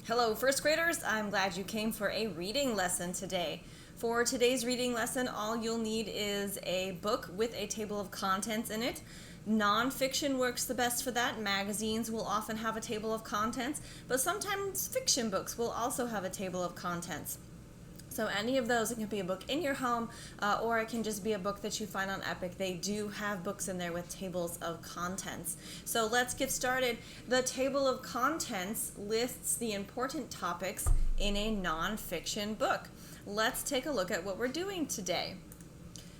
Hello, first graders. I'm glad you came for a reading lesson today. For today's reading lesson, all you'll need is a book with a table of contents in it. Nonfiction works the best for that. Magazines will often have a table of contents, but sometimes fiction books will also have a table of contents. So any of those, it can be a book in your home, or it can just be a book that you find on Epic. They do have books in there with tables of contents. So let's get started. The table of contents lists the important topics in a nonfiction book. Let's take a look at what we're doing today.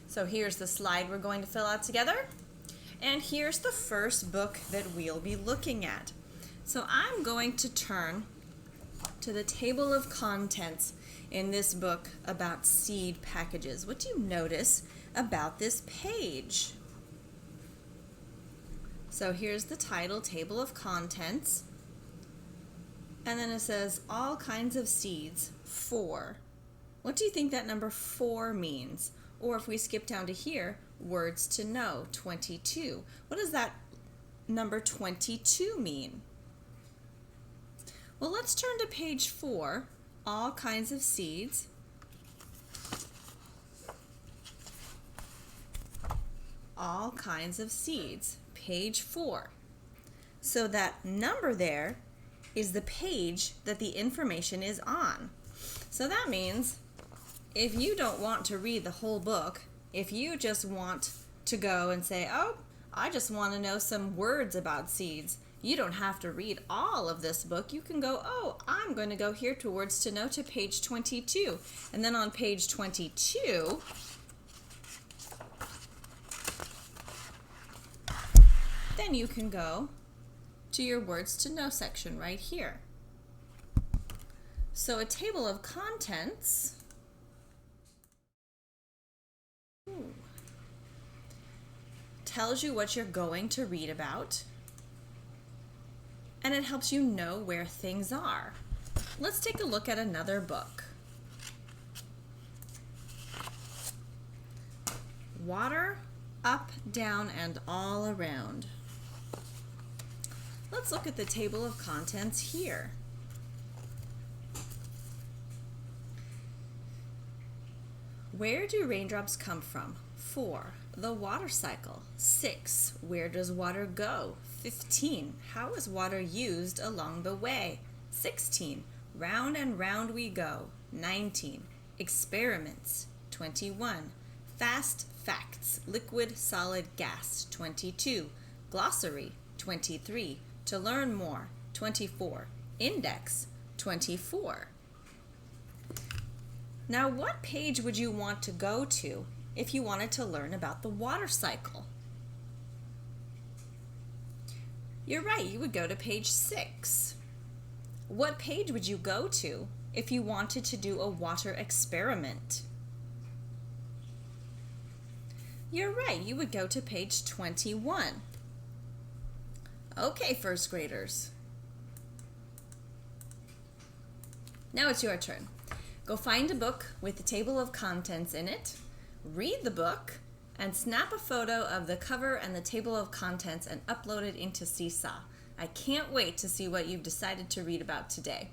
So here's the slide we're going to fill out together. And here's the first book that we'll be looking at. So I'm going to turn to the table of contents in this book about seed packages. What do you notice about this page? So here's the title, Table of Contents, and then it says all kinds of seeds, 4. What do you think that number 4 means? Or if we skip down to here, words to know, 22. What does that number 22 mean? Well, let's turn to page 4, all kinds of seeds. All kinds of seeds, page 4. So that number there is the page that the information is on. So that means if you don't want to read the whole book, if you just want to go and say, oh, I just want to know some words about seeds, you don't have to read all of this book. You can go, oh, I'm going to go here to Words to Know to page 22. And then on page 22, then you can go to your Words to Know section right here. So a table of contents tells you what you're going to read about, and it helps you know where things are. Let's take a look at another book. Water, Up, Down, and All Around. Let's look at the table of contents here. Where do raindrops come from? 4. The water cycle. 6. Where does water go? 15. How is water used along the way? 16. Round and round we go. 19. Experiments. 21. Fast facts. Liquid, solid, gas. 22. Glossary. 23. To learn more. 24. Index. 24. Now, what page would you want to go to if you wanted to learn about the water cycle? You're right, you would go to page 6. What page would you go to if you wanted to do a water experiment? You're right, you would go to page 21. Okay, first graders. Now it's your turn. Go find a book with the table of contents in it, read the book, and snap a photo of the cover and the table of contents and upload it into Seesaw. I can't wait to see what you've decided to read about today.